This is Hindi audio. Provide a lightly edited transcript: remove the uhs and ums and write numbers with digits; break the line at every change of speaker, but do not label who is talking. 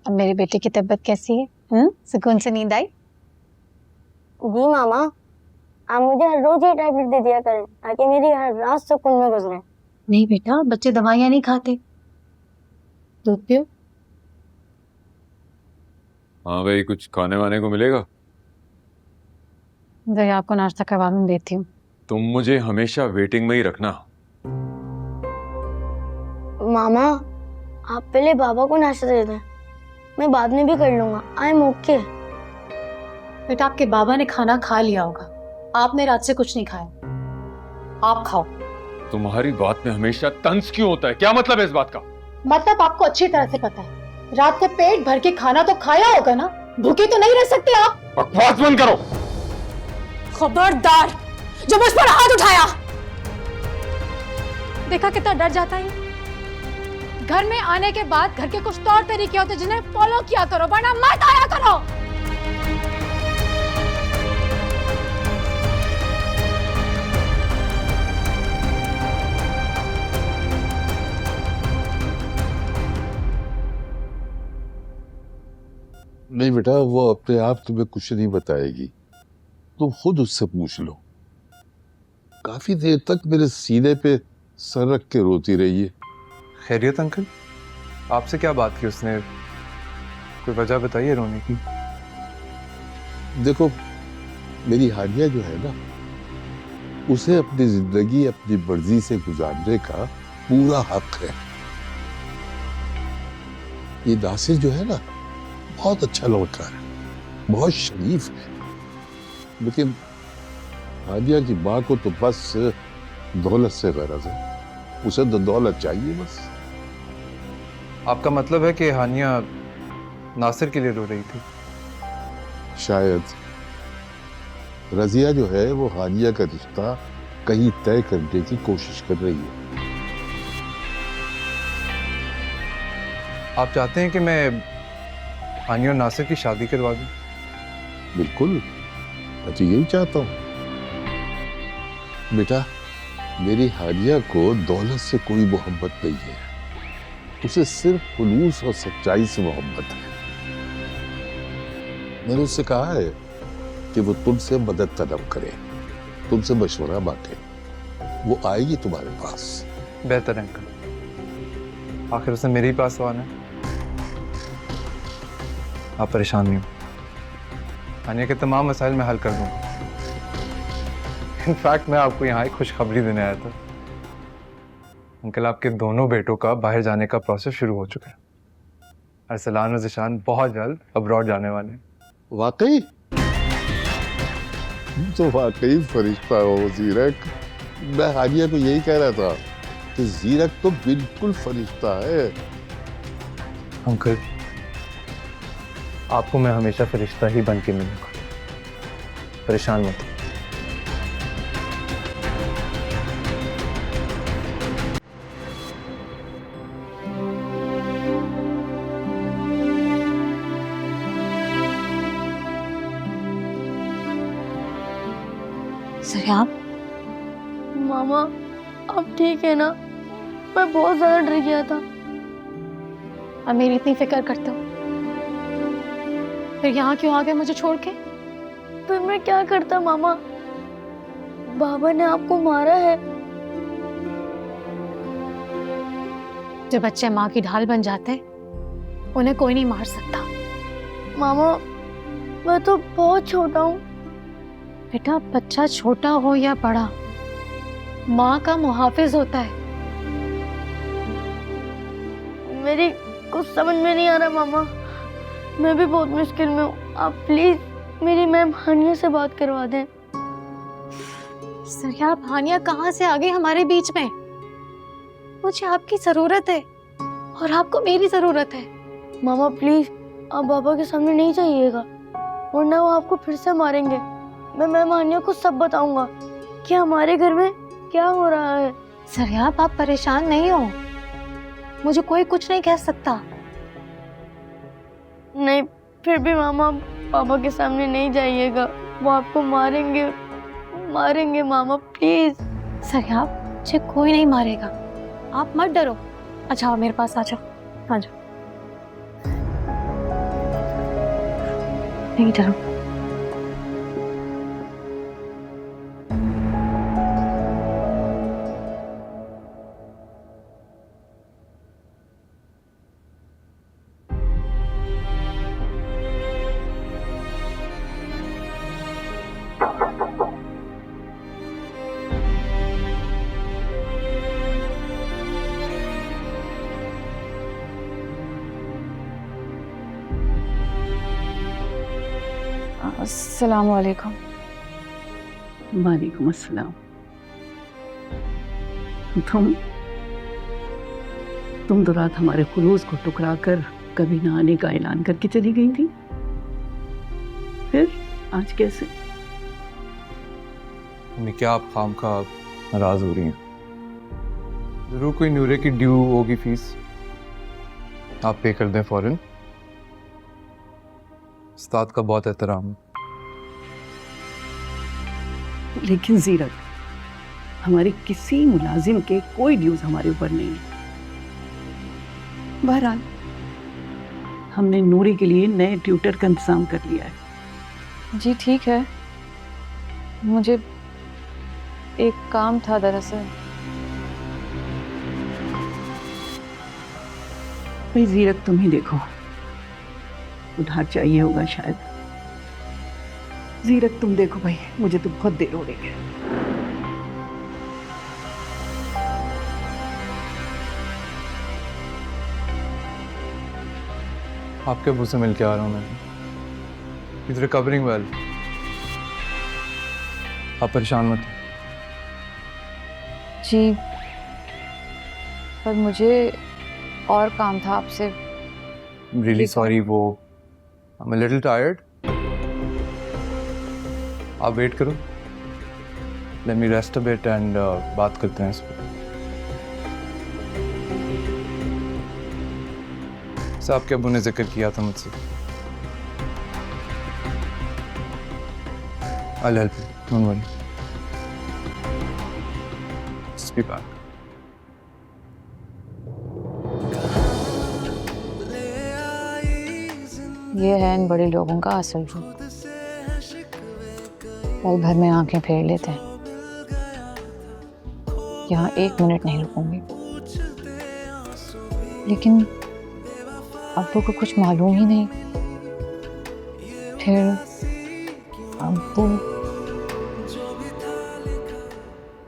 अब मेरी बेटी की तबीयत कैसी है? सुकून से नींद आई?
जी मामा, आप मुझे हर रोज ये टैबलेट दे दिया करें ताकि मेरी हर रात सुकून में गुजरे।
नहीं बेटा, बच्चे दवाइयाँ नहीं खाते। दूध पियो।
हाँ भाई, कुछ खाने वाने को मिलेगा?
जरा आपको नाश्ता करवा दूं, देती हूँ।
तुम मुझे हमेशा वेटिंग में ही रखना।
मामा, आप पहले बाबा को नाश्ता दे दें, मैं बाद में भी कर लूंगा। I am okay.
बेटा, आपके बाबा ने खाना खा लिया होगा, आपने रात से कुछ नहीं खाया। आप खाओ।
तुम्हारी बात में हमेशा तंज क्यों होता है? क्या मतलब है इस बात का?
मतलब आपको अच्छी तरह से पता है, रात को पेट भर के खाना तो खाया होगा ना, भूखे तो नहीं रह सकते आप।
बकवास बंद करो।
खबरदार जो मुझ पर हाथ उठाया। देखा कितना डर जाता है। घर में आने के बाद घर के कुछ तौर तरीके होते जिन्हें फॉलो किया करो, वरना मत आया करो।
नहीं बेटा, वो अपने आप तुम्हें कुछ नहीं बताएगी, तुम खुद उससे पूछ लो। काफी देर तक मेरे सीने पे सर रख के रोती रही है।
खैरियत अंकल, आपसे क्या बात की उसने? कोई वजह बताइए रोने की।
देखो, मेरी हानिया जो है ना, उसे अपनी जिंदगी अपनी मर्जी से गुजारने का पूरा हक है। ये नासिर जो है ना, बहुत अच्छा लड़का है, बहुत शरीफ है, लेकिन हानिया की माँ को तो बस दौलत से गरज है। उसे तो दौलत चाहिए बस।
आपका मतलब है कि हानिया नासिर के लिए रो रही थी?
शायद। रजिया जो है वो हानिया का रिश्ता कहीं तय करने की कोशिश कर रही है।
आप चाहते हैं कि मैं हानिया और नासिर की शादी करवा दूं?
बिल्कुल, मैं तो यही चाहता हूँ। बेटा, मेरी हानिया को दौलत से कोई मोहब्बत नहीं है, उसे सिर्फ खुलूस और सच्चाई से मोहब्बत है। मैंने उससे कहा है कि वो तुमसे मदद तलब करे, तुमसे मशवरा मांगे, वो आएगी तुम्हारे पास।
बेहतर अंकल, आखिर उसने मेरे ही पास आना है। आप परेशान नहीं हो, हानिया के तमाम मसाइल मैं हल कर दूंगा। इनफैक्ट मैं आपको यहाँ एक खुशखबरी देने आया था। अंकल, आपके दोनों बेटों का बाहर जाने का प्रोसेस शुरू हो चुका है। अरसलान और ज़िशान बहुत जल्द अब्रॉड जाने वाले हैं।
वाकई? तो वाकई फरिश्ता हो जीरक। मैं हानिया को यही कह रहा था कि जीरक तो बिल्कुल फरिश्ता है।
अंकल, आपको मैं हमेशा फरिश्ता ही बन के मिलूंगा, परेशान मत हो।
सरियाब,
मामा, अब ठीक है ना? मैं बहुत ज्यादा डर गया था।
अब मेरी इतनी फिक्र करते हो, फिर यहाँ क्यों आ गए मुझे छोड़ के?
फिर मैं क्या करता मामा? बाबा ने आपको मारा है।
जो बच्चे माँ की ढाल बन जाते हैं, उन्हें कोई नहीं मार सकता।
मामा, मैं तो बहुत छोटा हूँ।
बेटा, बच्चा छोटा हो या बड़ा, माँ का मुहाफिज होता है।
मेरी कुछ समझ में नहीं आ रहा मामा, मैं भी बहुत मुश्किल में हूँ। आप प्लीज मेरी मैम हानिया से बात करवा दें।
सरियाब, हानिया कहाँ से आ गई हमारे बीच में? मुझे आपकी जरूरत है और आपको मेरी जरूरत है।
मामा प्लीज, आप बाबा के सामने नहीं जाइएगा, वरना वो आपको फिर से मारेंगे। मैं मैम हानिया को सब बताऊंगा कि हमारे घर में क्या हो रहा है।
सरियाब, आप परेशान नहीं हो, मुझे कोई कुछ नहीं कह सकता।
नहीं, फिर भी मामा पापा के सामने नहीं जाइएगा, वो आपको मारेंगे, मारेंगे मामा प्लीज।
सरियाब, मुझे कोई नहीं मारेगा, आप मत डरो। अच्छा, मेरे पास आ जाओ, आ जाओ।
नहीं था।
अस्सलाम वालेकुम।
वालेकुम अस्सलाम। तुम तो रात हमारे खुलूस को टुकरा कर कभी ना आने का ऐलान करके चली गई थी, फिर आज कैसे?
मम्मी क्या आप खाम खा नाराज हो रही हैं? जरूर कोई नूरे की ड्यू होगी फीस, आप पे कर दें फौरन। उस्ताद का बहुत एहतराम।
लेकिन जीरत, हमारे किसी मुलाजिम के कोई ड्यूज हमारे ऊपर नहीं है। बहरहाल हमने नूरी के लिए नए ट्यूटर का इंतजाम कर लिया है।
जी ठीक है, मुझे एक काम था दरअसल।
भाई जीरत, तुम ही देखो, उधार चाहिए होगा शायद। जीरत तुम देखो भाई, मुझे तो बहुत देर हो रही है।
आपके अबू से मिल के आ रहा हूँ मैं। इज रिकवरिंग वेल, आप परेशान मत हो।
जी, पर मुझे और काम था आपसे।
रियली सॉरी, वो I am a little tired. आप वेट करो, let me rest a bit and बात करते हैं इस पर। आपके अबू ने जिक्र किया था मुझसे। I'll help you, don't worry. Just be back.
ये है इन बड़े लोगों का असल रूप। पल भर में आंखें फेर लेते हैं। यहाँ 1 मिनट नहीं रुकूंगी। लेकिन अब्बू को कुछ मालूम ही नहीं। फिर अब्बू